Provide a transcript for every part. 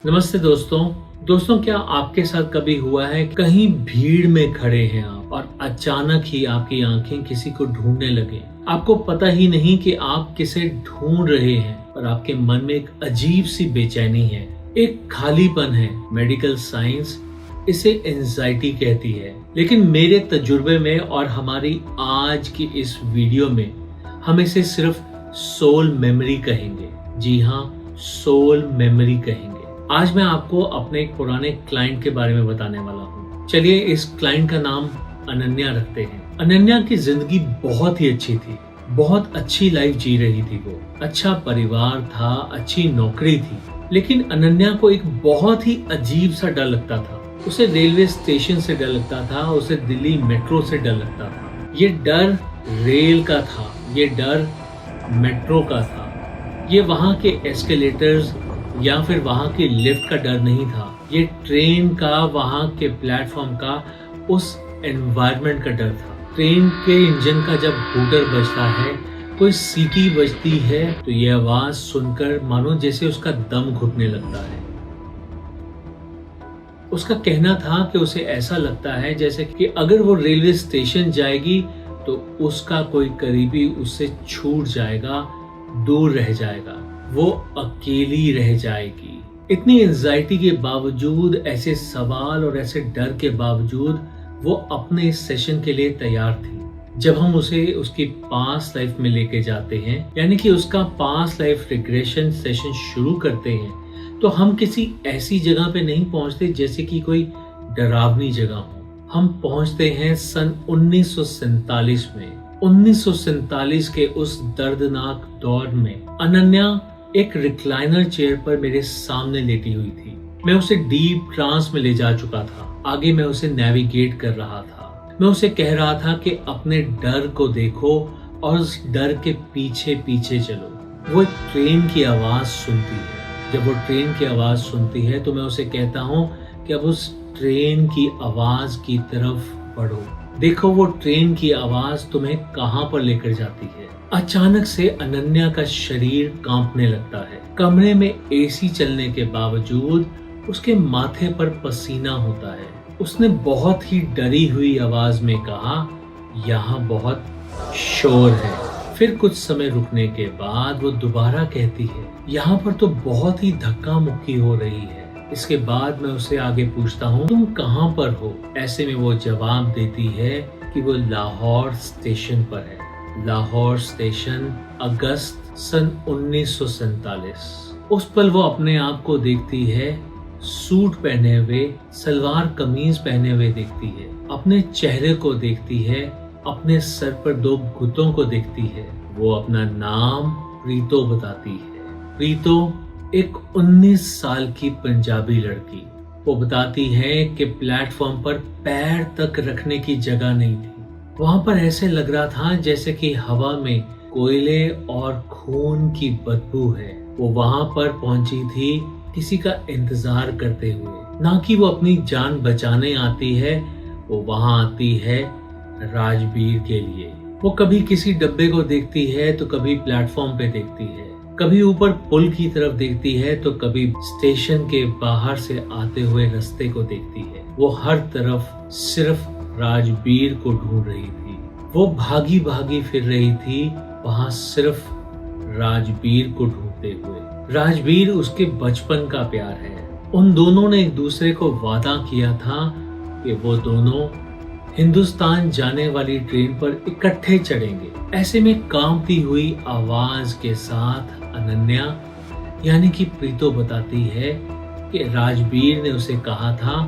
नमस्ते दोस्तों, क्या आपके साथ कभी हुआ है कहीं भीड़ में खड़े हैं आप और अचानक ही आपकी आंखें किसी को ढूंढने लगे। आपको पता ही नहीं कि आप किसे ढूंढ रहे हैं और आपके मन में एक अजीब सी बेचैनी है, एक खालीपन है। मेडिकल साइंस इसे एंजाइटी कहती है, लेकिन मेरे तजुर्बे में और हमारी आज की इस वीडियो में हम इसे सिर्फ सोल मेमोरी कहेंगे। जी हाँ, सोल मेमोरी कहेंगे। आज मैं आपको अपने एक पुराने क्लाइंट के बारे में बताने वाला हूँ। चलिए इस क्लाइंट का नाम अनन्या रखते हैं। अनन्या की जिंदगी बहुत ही अच्छी थी, बहुत अच्छी लाइफ जी रही थी। वो अच्छा परिवार था, अच्छी नौकरी थी, लेकिन अनन्या को एक बहुत ही अजीब सा डर लगता था। उसे रेलवे स्टेशन से डर लगता था, उसे दिल्ली मेट्रो से डर लगता था। ये डर रेल का था, ये डर मेट्रो का था, ये वहाँ के एस्केलेटर्स या फिर वहाँ की लिफ्ट का डर नहीं था। ये ट्रेन का, वहाँ के प्लेटफॉर्म का, उस एनवायरनमेंट का डर था। ट्रेन के इंजन का जब हूटर बजता है, कोई सीटी बजती है, तो ये आवाज सुनकर मानो जैसे उसका दम घुटने लगता है। उसका कहना था कि उसे ऐसा लगता है जैसे कि अगर वो रेलवे स्टेशन जाएगी तो उसका कोई करीबी उससे छूट जाएगा, दूर रह जाएगा, वो अकेली रह जाएगी। इतनी एंजाइटी के बावजूद, ऐसे सवाल और ऐसे डर के बावजूद वो अपने इस सेशन के लिए तैयार थी। जब हम उसे उसकी पास्ट लाइफ में लेके जाते हैं, यानी कि उसका पास्ट लाइफ रिग्रेशन सेशन शुरू करते हैं, तो हम किसी ऐसी जगह पे नहीं पहुंचते जैसे कि कोई डरावनी जगह हो। हम पहुंचते हैं सन 1947 में। 1947 के उस दर्दनाक दौर में अनन्या एक रिक्लाइनर चेयर पर मेरे सामने लेटी हुई थी। मैं उसे डीप ट्रांस में ले जा चुका था। आगे मैं उसे नेविगेट कर रहा था। मैं उसे कह रहा था कि अपने डर को देखो और उस डर के पीछे पीछे चलो। वो ट्रेन की आवाज सुनती है। जब वो ट्रेन की आवाज सुनती है तो मैं उसे कहता हूँ कि अब उस ट्रेन की आवाज की तरफ बढ़ो। देखो वो ट्रेन की आवाज तुम्हें कहाँ पर लेकर जाती है। अचानक से अनन्या का शरीर कांपने लगता है। कमरे में एसी चलने के बावजूद उसके माथे पर पसीना होता है। उसने बहुत ही डरी हुई आवाज में कहा, यहाँ बहुत शोर है। फिर कुछ समय रुकने के बाद वो दोबारा कहती है, यहाँ पर तो बहुत ही धक्का मुक्की हो रही है। इसके बाद मैं उसे आगे पूछता हूँ, तुम कहाँ पर हो? ऐसे में वो जवाब देती है कि वो लाहौर स्टेशन पर है। लाहौर स्टेशन, अगस्त सन 1947। उस पल वो अपने आप को देखती है, सूट पहने हुए, सलवार कमीज पहने हुए देखती है। अपने चेहरे को देखती है, अपने सर पर 2 गुतों को देखती है। वो अपना नाम प्रीतो बताती है। प्रीतो एक 19 साल की पंजाबी लड़की। वो बताती है कि प्लेटफॉर्म पर पैर तक रखने की जगह नहीं थी। वहां पर ऐसे लग रहा था जैसे कि हवा में कोयले और खून की बदबू है। वो वहां पर पहुंची थी किसी का इंतजार करते हुए, ना कि वो अपनी जान बचाने आती है। वो वहां आती है राजबीर के लिए। वो कभी किसी डब्बे को देखती है तो कभी प्लेटफॉर्म पे देखती है, कभी ऊपर पुल की तरफ देखती है तो कभी स्टेशन के बाहर से आते हुए रास्ते को देखती है। वो हर तरफ सिर्फ राजबीर को ढूंढ रही थी। वो भागी भागी फिर रही थी वहां सिर्फ राजबीर को ढूंढते हुए। राजबीर उसके बचपन का प्यार है। उन दोनों ने एक दूसरे को वादा किया था कि वो दोनों हिंदुस्तान जाने वाली ट्रेन पर इकट्ठे चढ़ेंगे। ऐसे में कांपती हुई आवाज के साथ अनन्या यानी कि प्रीतो बताती है कि राजबीर ने उसे कहा था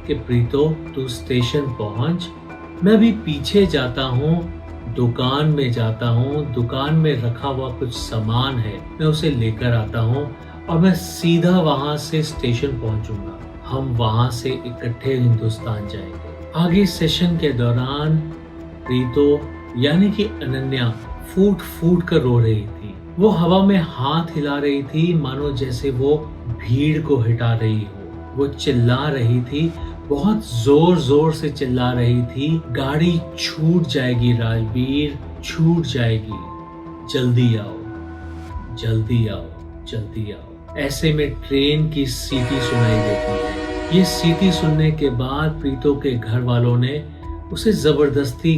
कि प्रीतो तू स्टेशन पहुंच, मैं भी पीछे जाता हूँ, दुकान में जाता हूँ, दुकान में रखा हुआ कुछ सामान है, मैं उसे लेकर आता हूँ और मैं सीधा वहां से स्टेशन पहुंचूंगा। हम वहां से इकट्ठे हिंदुस्तान जाएंगे। आगे सेशन के दौरान प्रीतो यानी कि अनन्या फूट फूट कर रो रही थी। वो हवा में हाथ हिला रही थी मानो जैसे वो भीड़ को हटा रही हो। वो चिल्ला रही थी, बहुत जोर जोर से चिल्ला रही थी, गाड़ी छूट जाएगी राजबीर, छूट जाएगी, जल्दी आओ, जल्दी आओ, जल्दी आओ। ऐसे में ट्रेन की सीटी सुनाई देती है। ये सीटी सुनने के बाद प्रीतो के घर वालों ने उसे जबरदस्ती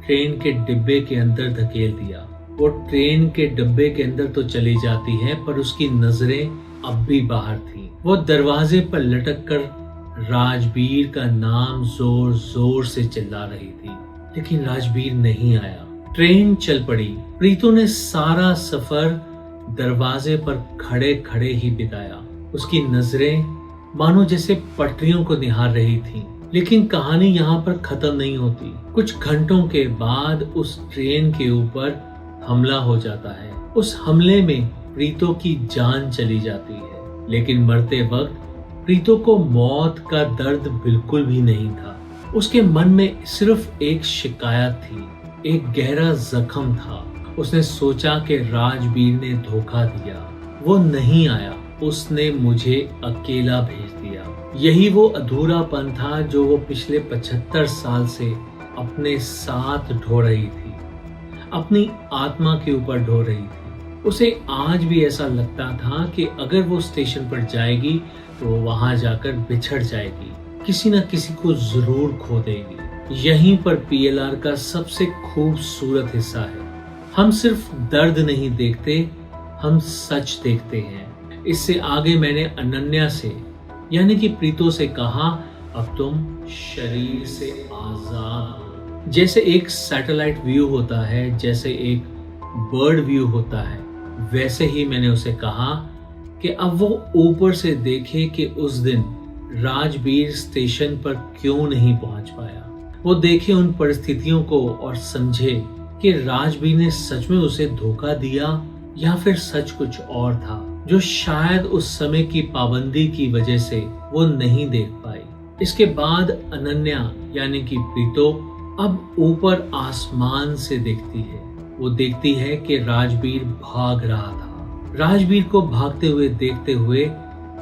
ट्रेन के डिब्बे के अंदर धकेल दिया। वो ट्रेन के डिब्बे के अंदर तो चली जाती है, पर उसकी नजरें अब भी बाहर थी। वो दरवाजे पर लटक कर राजबीर का नाम जोर जोर से चिल्ला रही थी, लेकिन राजबीर नहीं आया। ट्रेन चल पड़ी। प्रीतो ने सारा सफर दरवाजे पर खड़े खड़े ही बिताया। उसकी नजरें मानो जैसे पटरियों को निहार रही थीं। लेकिन कहानी यहाँ पर खत्म नहीं होती। कुछ घंटों के बाद उस ट्रेन के ऊपर हमला हो जाता है। उस हमले में प्रीतो की जान चली जाती है, लेकिन मरते वक्त प्रीतो को मौत का दर्द बिल्कुल भी नहीं था। उसके मन में सिर्फ एक शिकायत थी, एक गहरा जख्म था। उसने सोचा कि राजबीर ने धोखा दिया, वो नहीं आया, उसने मुझे अकेला भेज दिया। यही वो अधूरापन था जो वो पिछले 75 साल से अपने साथ ढो रही थी, अपनी आत्मा के ऊपर ढो रही थी। उसे आज भी ऐसा लगता था कि अगर वो स्टेशन पर जाएगी तो वो वहां जाकर बिछड़ जाएगी, किसी न किसी को जरूर खो देगी। यहीं पर पीएलआर का सबसे खूबसूरत हिस्सा है। हम सिर्फ दर्द नहीं देखते, हम सच देखते हैं। इससे आगे मैंने अनन्या से यानी कि प्रीतो से कहा, अब तुम शरीर से आजाद हो। जैसे एक सैटेलाइट व्यू होता है, जैसे एक बर्ड व्यू होता है, वैसे ही मैंने उसे कहा कि अब वो ऊपर से देखे कि उस दिन राजबीर स्टेशन पर क्यों नहीं पहुंच पाया। वो देखे उन परिस्थितियों को और समझे कि राजबीर ने सच में उसे धोखा दिया या फिर सच कुछ और था, जो शायद उस समय की पाबंदी की वजह से वो नहीं देख पाई। इसके बाद अनन्या यानी कि प्रीतो अब ऊपर आसमान से देखती है। वो देखती है कि राजबीर भाग रहा था। राजबीर को भागते हुए देखते हुए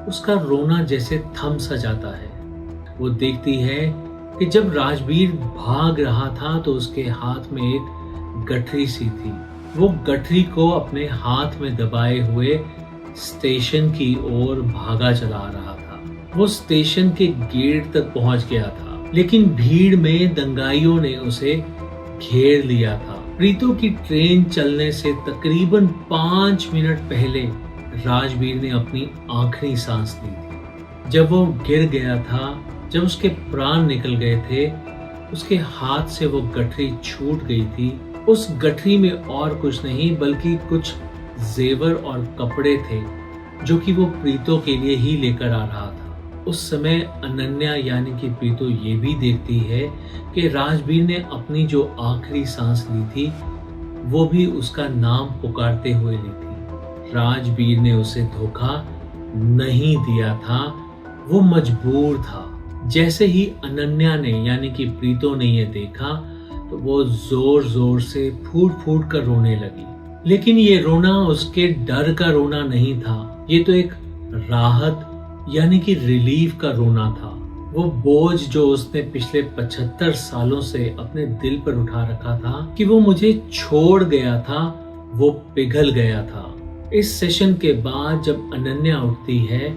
उसका रोना जैसे थम सा जाता है। वो देखती है कि जब राजबीर भाग रहा था तो उसके हाथ में एक गठरी सी थी। वो गठरी को अपने हाथ में दबाए हुए स्टेशन की ओर भागा चला रहा था। वो स्टेशन के गेट तक पहुंच गया था, लेकिन भीड़ में दंगाइयों ने उसे घेर लिया था। प्रीतो की ट्रेन चलने से तकरीबन 5 मिनट पहले राजबीर ने अपनी आखिरी सांस ली थी। जब वो गिर गया था, जब उसके प्राण निकल गए थे, उसके हाथ से वो गठरी छूट गई थी। उस गठरी में और कुछ नहीं बल्कि कुछ जेवर और कपड़े थे जो कि वो प्रीतो के लिए ही लेकर आ रहा था। उस समय अनन्या यानी कि प्रीतो ये भी देखती है कि राजबीर ने अपनी जो आखिरी सांस ली थी वो भी उसका नाम पुकारते हुए ली थी। राजबीर ने उसे धोखा नहीं दिया था, वो मजबूर था। जैसे ही अनन्या ने यानी कि प्रीतो ने ये देखा तो वो जोर जोर से फूट फूट कर रोने लगी। लेकिन ये रोना उसके डर का रोना नहीं था, ये तो एक राहत यानी कि रिलीफ का रोना था। वो बोझ जो उसने पिछले 75 सालों से अपने दिल पर उठा रखा था कि वो मुझे छोड़ गया था, वो पिघल गया था। इस सेशन के बाद जब अनन्या उठती है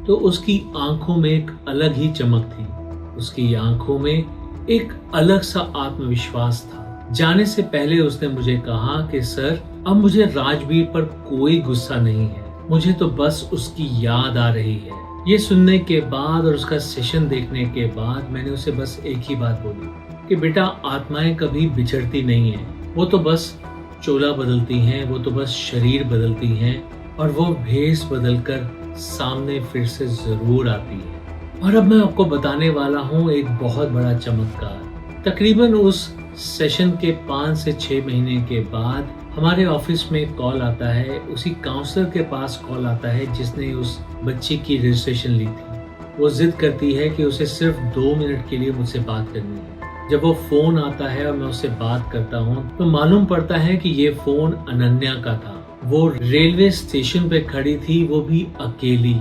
तो उसकी आंखों में एक अलग ही चमक थी। उसकी आंखों में एक अलग सा आत्मविश्वास था। जाने से पहले उसने मुझे कहा कि सर, अब मुझे राजबीर पर कोई गुस्सा नहीं है, मुझे तो बस उसकी याद आ रही है। ये सुनने के बाद और उसका सेशन देखने के बाद मैंने उसे बस एक ही बात बोली कि बेटा, आत्माएं कभी बिछड़ती नहीं है, वो तो बस चोला बदलती हैं, वो तो बस शरीर बदलती हैं और वो भेष बदलकर सामने फिर से जरूर आती है। और अब मैं आपको बताने वाला हूँ एक बहुत बड़ा चमत्कार। तकरीबन उस सेशन के 5 से 6 महीने के बाद हमारे ऑफिस में कॉल आता है, उसी काउंसलर के पास कॉल आता है जिसने उस बच्ची की रजिस्ट्रेशन ली थी। वो जिद करती है कि उसे सिर्फ 2 मिनट के लिए मुझसे बात करनी है। जब वो फोन आता है और मैं उससे बात करता हूँ तो मालूम पड़ता है कि ये फोन अनन्या का था। वो रेलवे स्टेशन पे खड़ी थी, वो भी अकेली,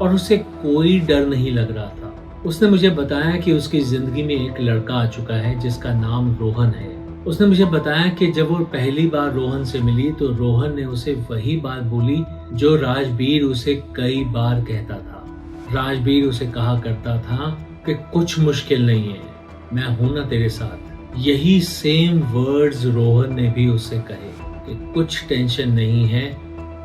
और उसे कोई डर नहीं लग रहा था। उसने मुझे बताया कि उसकी जिंदगी में एक लड़का आ चुका है जिसका नाम रोहन है। उसने मुझे बताया कि जब वो पहली बार रोहन से मिली तो रोहन ने उसे वही बात बोली जो राजबीर उसे कई बार कहता था। राजबीर उसे कहा करता था कि कुछ मुश्किल नहीं है, मैं हूं ना तेरे साथ। यही सेम वर्ड्स रोहन ने भी उससे कहे कि कुछ टेंशन नहीं है,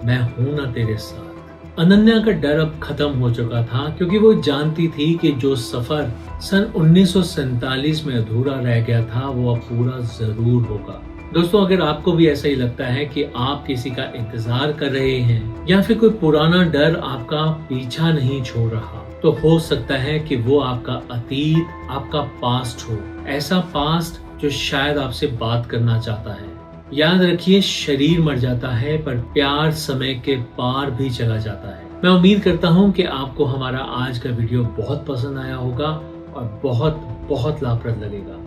मैं हूं ना तेरे साथ। अनन्या का डर अब खत्म हो चुका था, क्योंकि वो जानती थी कि जो सफर सन 1947 में अधूरा रह गया था वो अब पूरा जरूर होगा। दोस्तों, अगर आपको भी ऐसा ही लगता है कि आप किसी का इंतजार कर रहे हैं या फिर कोई पुराना डर आपका पीछा नहीं छोड़ रहा, तो हो सकता है कि वो आपका अतीत, आपका पास्ट हो। ऐसा पास्ट जो शायद आपसे बात करना चाहता है। याद रखिए, शरीर मर जाता है पर प्यार समय के पार भी चला जाता है। मैं उम्मीद करता हूँ कि आपको हमारा आज का वीडियो बहुत पसंद आया होगा और बहुत बहुत लाभप्रद लगेगा।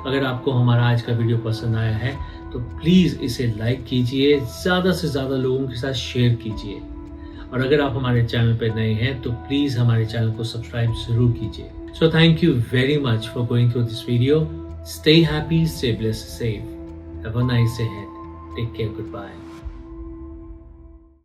अगर आपको हमारा आज का वीडियो पसंद आया है तो प्लीज इसे लाइक कीजिए, ज्यादा से ज्यादा लोगों के साथ शेयर कीजिए। और अगर आप हमारे चैनल पर नए हैं तो प्लीज हमारे चैनल को सब्सक्राइब जरूर कीजिए। So thank you very much for going through this video. Stay happy, stay blessed, safe. Have a nice day ahead. Take care, good bye.